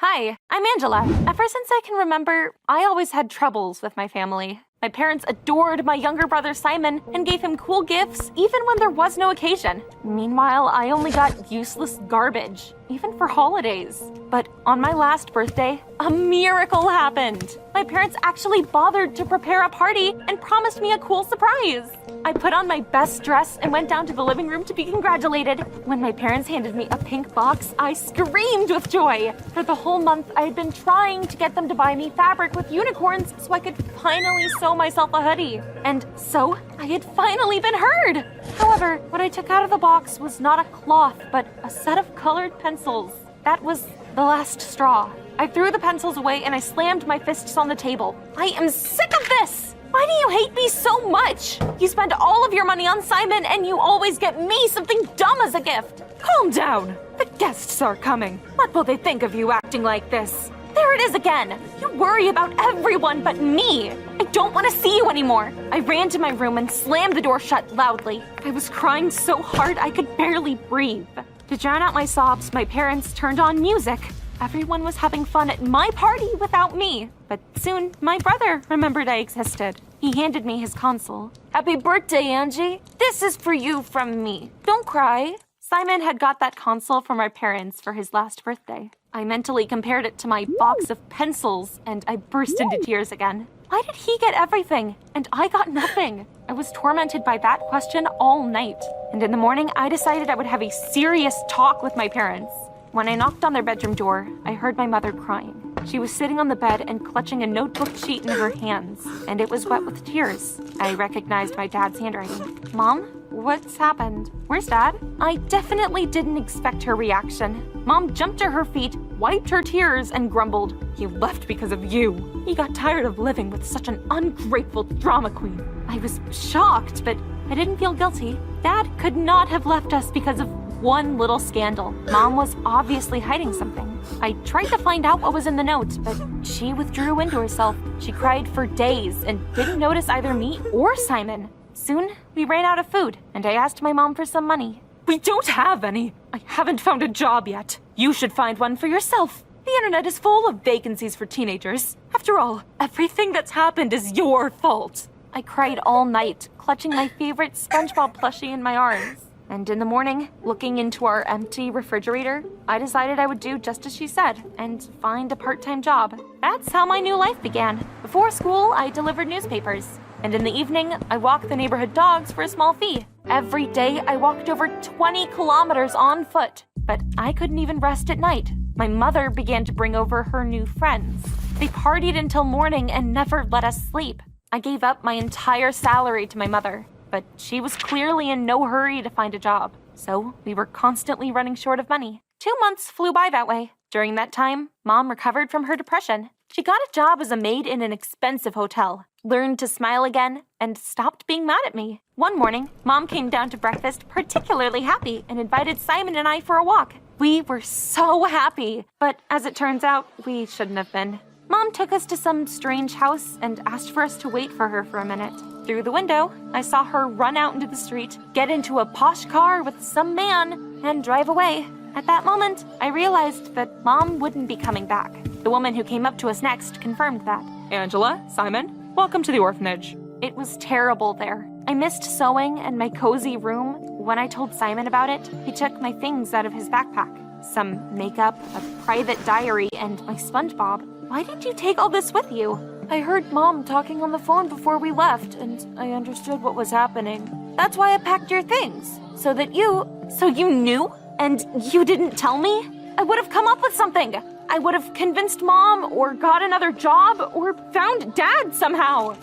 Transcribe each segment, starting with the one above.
Hi, I'm Angela. Ever since I can remember, I always had troubles with my family. My parents adored my younger brother Simon and gave him cool gifts even when there was no occasion. Meanwhile, I only got useless garbage, even for holidays. But on my last birthday, a miracle happened. My parents actually bothered to prepare a party and promised me a cool surprise. I put on my best dress and went down to the living room to be congratulated. When my parents handed me a pink box, I screamed with joy. For the whole month, I had been trying to get them to buy me fabric with unicorns so I could finally sew myself a hoodie. And so, I had finally been heard. However, what I took out of the box was not a cloth, but a set of colored pencils. That was the last straw. I threw the pencils away and I slammed my fists on the table. I am sick of this! Why do you hate me so much? You spend all of your money on Simon and you always get me something dumb as a gift. Calm down. The guests are coming. What will they think of you acting like this? There it is again. You worry about everyone but me. I don't want to see you anymore. I ran to my room and slammed the door shut loudly. I was crying so hard I could barely breathe. To drown out my sobs, my parents turned on music. Everyone was having fun at my party without me. But soon, my brother remembered I existed. He handed me his console. Happy birthday, Angie. This is for you from me. Don't cry. Simon had got that console from our parents for his last birthday. I mentally compared it to my box of pencils, and I burst into tears again. Why did he get everything, and I got nothing? I was tormented by that question all night. And in the morning, I decided I would have a serious talk with my parents. When I knocked on their bedroom door, I heard my mother crying. She was sitting on the bed and clutching a notebook sheet in her hands, and it was wet with tears. I recognized my dad's handwriting. Mom, what's happened? Where's Dad? I definitely didn't expect her reaction. Mom jumped to her feet, wiped her tears, and grumbled, "He left because of you. He got tired of living with such an ungrateful drama queen." I was shocked, but I didn't feel guilty. Dad could not have left us because of one little scandal. Mom was obviously hiding something. I tried to find out what was in the note, but she withdrew into herself. She cried for days and didn't notice either me or Simon. Soon, we ran out of food, and I asked my mom for some money. "We don't have any. I haven't found a job yet. You should find one for yourself. The internet is full of vacancies for teenagers. After all, everything that's happened is your fault." I cried all night, clutching my favorite SpongeBob plushie in my arms. And in the morning, looking into our empty refrigerator, I decided I would do just as she said and find a part-time job. That's how my new life began. Before school, I delivered newspapers. And in the evening, I walked the neighborhood dogs for a small fee. Every day, I walked over 20 kilometers on foot. But I couldn't even rest at night. My mother began to bring over her new friends. They partied until morning and never let us sleep. I gave up my entire salary to my mother. But she was clearly in no hurry to find a job. So we were constantly running short of money. 2 months flew by that way. During that time, Mom recovered from her depression. She got a job as a maid in an expensive hotel, learned to smile again, and stopped being mad at me. One morning, Mom came down to breakfast particularly happy and invited Simon and I for a walk. We were so happy, but as it turns out, we shouldn't have been. Mom took us to some strange house and asked for us to wait for her for a minute. Through the window, I saw her run out into the street, get into a posh car with some man, and drive away. At that moment, I realized that Mom wouldn't be coming back. The woman who came up to us next confirmed that. "Angela, Simon, welcome to the orphanage." It was terrible there. I missed sewing and my cozy room. When I told Simon about it, he took my things out of his backpack. Some makeup, a private diary, and my SpongeBob. "Why did you take all this with you?" "I heard Mom talking on the phone before we left, and I understood what was happening. That's why I packed your things, so that you..." "So you knew? And you didn't tell me? I would have come up with something. I would have convinced Mom, or got another job, or found Dad somehow."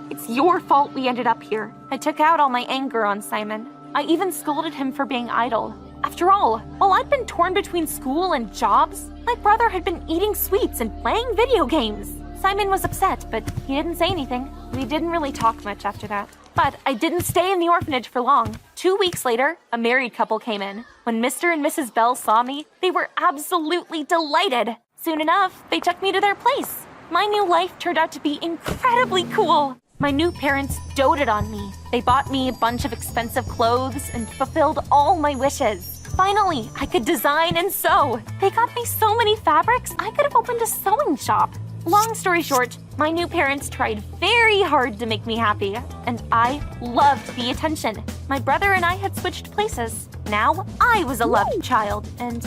"It's your fault we ended up here." I took out all my anger on Simon. I even scolded him for being idle. After all, while I'd been torn between school and jobs, my brother had been eating sweets and playing video games. Simon was upset, but he didn't say anything. We didn't really talk much after that. But I didn't stay in the orphanage for long. 2 weeks later, a married couple came in. When Mr. and Mrs. Bell saw me, they were absolutely delighted. Soon enough, they took me to their place. My new life turned out to be incredibly cool. My new parents doted on me. They bought me a bunch of expensive clothes and fulfilled all my wishes. Finally, I could design and sew. They got me so many fabrics, I could have opened a sewing shop. Long story short, my new parents tried very hard to make me happy, and I loved the attention. My brother and I had switched places. Now I was a loved child, and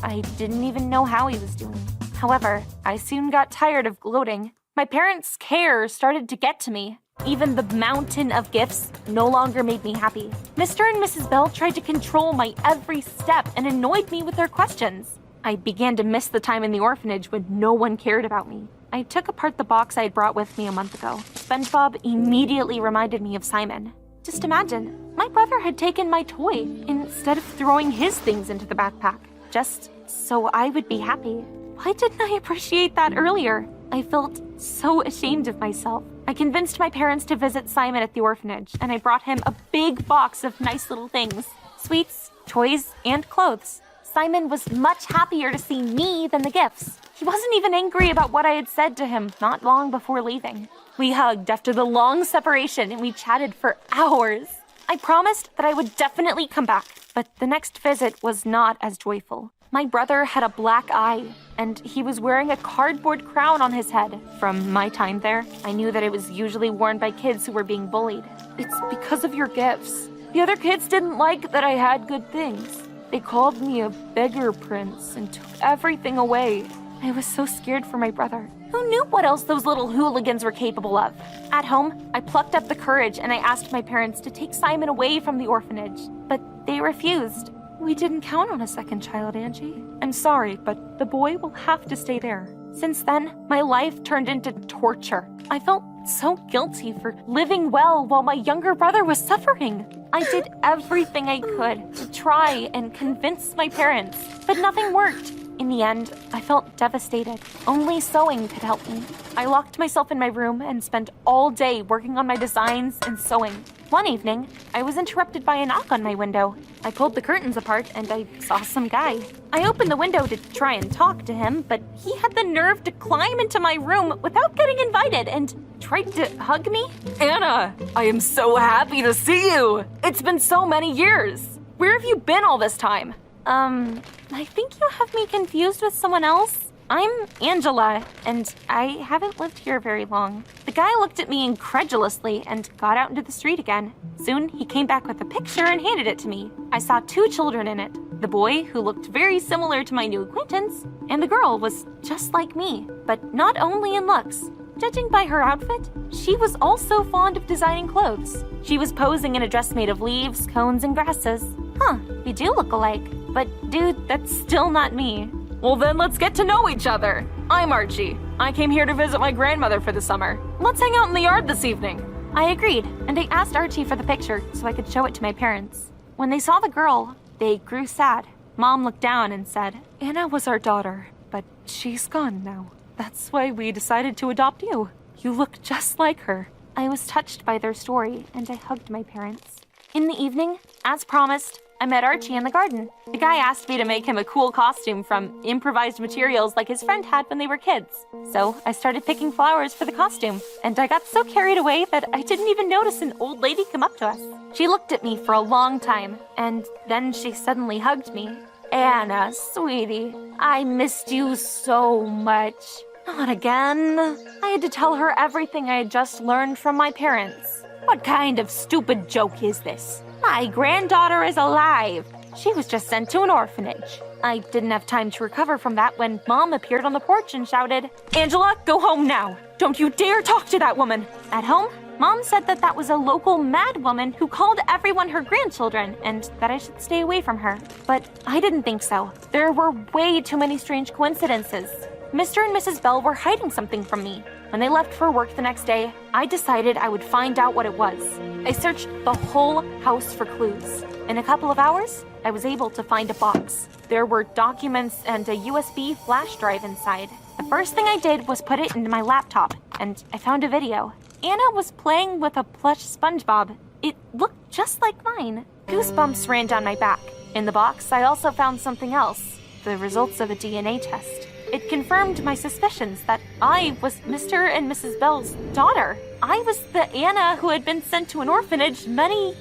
I didn't even know how he was doing. However, I soon got tired of gloating. My parents' care started to get to me. Even the mountain of gifts no longer made me happy. Mr. and Mrs. Bell tried to control my every step and annoyed me with their questions. I began to miss the time in the orphanage when no one cared about me. I took apart the box I had brought with me a month ago. SpongeBob immediately reminded me of Simon. Just imagine, my brother had taken my toy instead of throwing his things into the backpack, just so I would be happy. Why didn't I appreciate that earlier? I felt so ashamed of myself. I convinced my parents to visit Simon at the orphanage, and I brought him a big box of nice little things. Sweets, toys, and clothes. Simon was much happier to see me than the gifts. He wasn't even angry about what I had said to him not long before leaving. We hugged after the long separation and we chatted for hours. I promised that I would definitely come back, but the next visit was not as joyful. My brother had a black eye, and he was wearing a cardboard crown on his head. From my time there, I knew that it was usually worn by kids who were being bullied. It's because of your gifts. The other kids didn't like that I had good things. They called me a beggar prince and took everything away. I was so scared for my brother. Who knew what else those little hooligans were capable of? At home, I plucked up the courage and I asked my parents to take Simon away from the orphanage, but they refused. We didn't count on a second child, Angie. I'm sorry, but the boy will have to stay there. Since then, my life turned into torture. I felt so guilty for living well while my younger brother was suffering. I did everything I could to try and convince my parents, but nothing worked. In the end, I felt devastated. Only sewing could help me. I locked myself in my room and spent all day working on my designs and sewing. One evening, I was interrupted by a knock on my window. I pulled the curtains apart and I saw some guy. I opened the window to try and talk to him, but he had the nerve to climb into my room without getting invited and tried to hug me. Anna, I am so happy to see you. It's been so many years. Where have you been all this time? I think you have me confused with someone else. I'm Angela, and I haven't lived here very long. The guy looked at me incredulously and got out into the street again. Soon, he came back with a picture and handed it to me. I saw 2 children in it. The boy, who looked very similar to my new acquaintance, and the girl was just like me, but not only in looks. Judging by her outfit, she was also fond of designing clothes. She was posing in a dress made of leaves, cones, and grasses. We do look alike. But dude, that's still not me. Well then, let's get to know each other. I'm Archie. I came here to visit my grandmother for the summer. Let's hang out in the yard this evening. I agreed, and I asked Archie for the picture so I could show it to my parents. When they saw the girl, they grew sad. Mom looked down and said, Anna was our daughter, but she's gone now. That's why we decided to adopt you. You look just like her. I was touched by their story, and I hugged my parents. In the evening, as promised, I met Archie in the garden. The guy asked me to make him a cool costume from improvised materials like his friend had when they were kids. So I started picking flowers for the costume, and I got so carried away that I didn't even notice an old lady come up to us. She looked at me for a long time, and then she suddenly hugged me. Anna, sweetie, I missed you so much. Not again. I had to tell her everything I had just learned from my parents. What kind of stupid joke is this? My granddaughter is alive. She was just sent to an orphanage. I didn't have time to recover from that when Mom appeared on the porch and shouted, Angela, go home now. Don't you dare talk to that woman. At home, Mom said that that was a local mad woman who called everyone her grandchildren and that I should stay away from her. But I didn't think so. There were way too many strange coincidences. Mr. and Mrs. Bell were hiding something from me. When they left for work the next day, I decided I would find out what it was. I searched the whole house for clues. In a couple of hours, I was able to find a box. There were documents and a USB flash drive inside. The first thing I did was put it into my laptop, and I found a video. Anna was playing with a plush SpongeBob. It looked just like mine. Goosebumps ran down my back. In the box, I also found something else, the results of a DNA test. It confirmed my suspicions that I was Mr. and Mrs. Bell's daughter. I was the Anna who had been sent to an orphanage many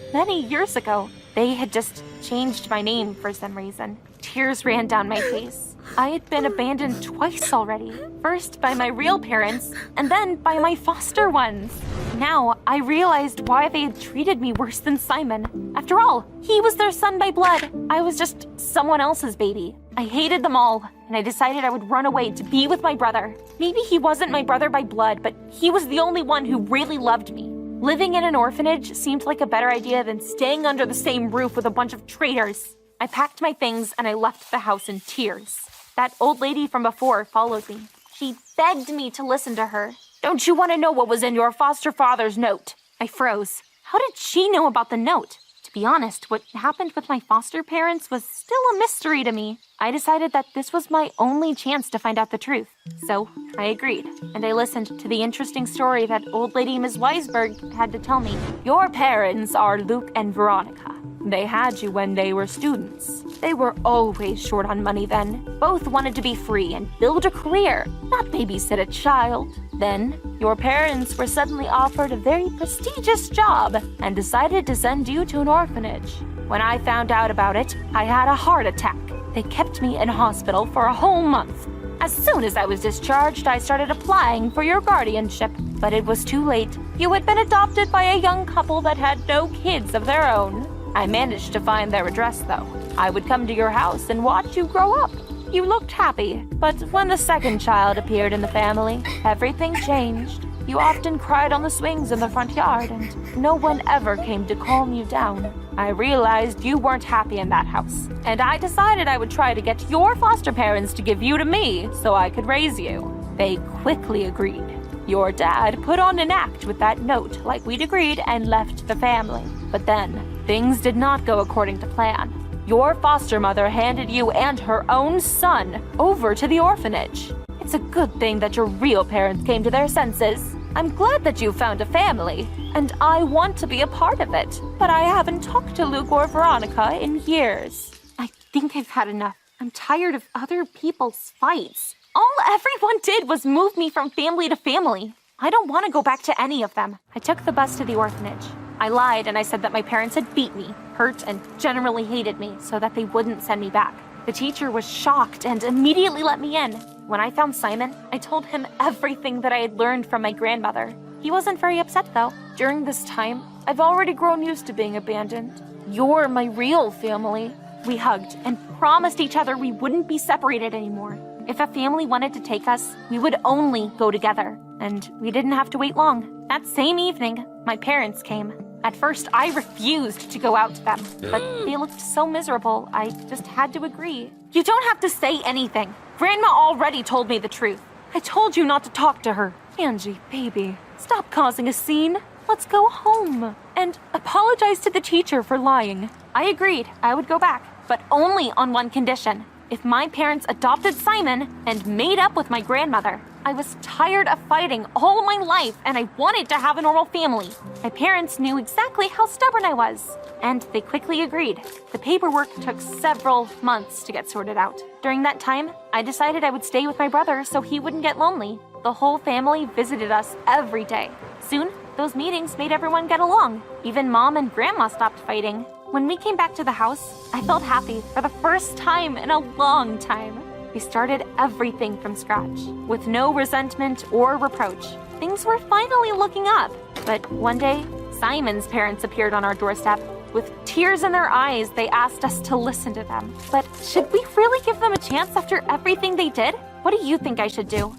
years ago. They had just changed my name for some reason. Tears ran down my face. I had been abandoned twice already. First by my real parents, and then by my foster ones. Now, I realized why they had treated me worse than Simon. After all, he was their son by blood. I was just someone else's baby. I hated them all, and I decided I would run away to be with my brother. Maybe he wasn't my brother by blood, but he was the only one who really loved me. Living in an orphanage seemed like a better idea than staying under the same roof with a bunch of traitors. I packed my things and I left the house in tears. That old lady from before followed me. She begged me to listen to her. "Don't you want to know what was in your foster father's note?" I froze. How did she know about the note? To be honest, what happened with my foster parents was still a mystery to me. I decided that this was my only chance to find out the truth. So I agreed, and I listened to the interesting story that old lady Ms. Weisberg had to tell me. "Your parents are Luke and Veronica. They had you when they were students. They were always short on money then. Both wanted to be free and build a career, not babysit a child. Then, your parents were suddenly offered a very prestigious job and decided to send you to an orphanage. When I found out about it, I had a heart attack. They kept me in hospital for a whole month. As soon as I was discharged, I started applying for your guardianship, but it was too late. You had been adopted by a young couple that had no kids of their own. I managed to find their address, though. I would come to your house and watch you grow up. You looked happy, but when the second child appeared in the family, everything changed. You often cried on the swings in the front yard, and no one ever came to calm you down. I realized you weren't happy in that house, and I decided I would try to get your foster parents to give you to me so I could raise you. They quickly agreed. Your dad put on an act with that note like we'd agreed and left the family. But then, things did not go according to plan. Your foster mother handed you and her own son over to the orphanage. It's a good thing that your real parents came to their senses. I'm glad that you found a family, and I want to be a part of it. But I haven't talked to Luke or Veronica in years. I think I've had enough. I'm tired of other people's fights. All everyone did was move me from family to family. I don't want to go back to any of them. I took the bus to the orphanage. I lied and I said that my parents had beat me, hurt, and generally hated me so that they wouldn't send me back. The teacher was shocked and immediately let me in. When I found Simon, I told him everything that I had learned from my grandmother. He wasn't very upset, though. During this time, I've already grown used to being abandoned. You're my real family. We hugged and promised each other we wouldn't be separated anymore. If a family wanted to take us, we would only go together. And we didn't have to wait long. That same evening, my parents came. At first, I refused to go out to them, but they looked so miserable, I just had to agree. You don't have to say anything. Grandma already told me the truth. I told you not to talk to her. Angie, baby, stop causing a scene. Let's go home. And apologize to the teacher for lying. I agreed I would go back, but only on one condition. If my parents adopted Simon and made up with my grandmother. I was tired of fighting all my life, and I wanted to have a normal family. My parents knew exactly how stubborn I was, and they quickly agreed. The paperwork took several months to get sorted out. During that time, I decided I would stay with my brother so he wouldn't get lonely. The whole family visited us every day. Soon, those meetings made everyone get along. Even Mom and Grandma stopped fighting. When we came back to the house, I felt happy for the first time in a long time. We started everything from scratch, with no resentment or reproach. Things were finally looking up. But one day, Simon's parents appeared on our doorstep. With tears in their eyes, they asked us to listen to them. But should we really give them a chance after everything they did? What do you think I should do?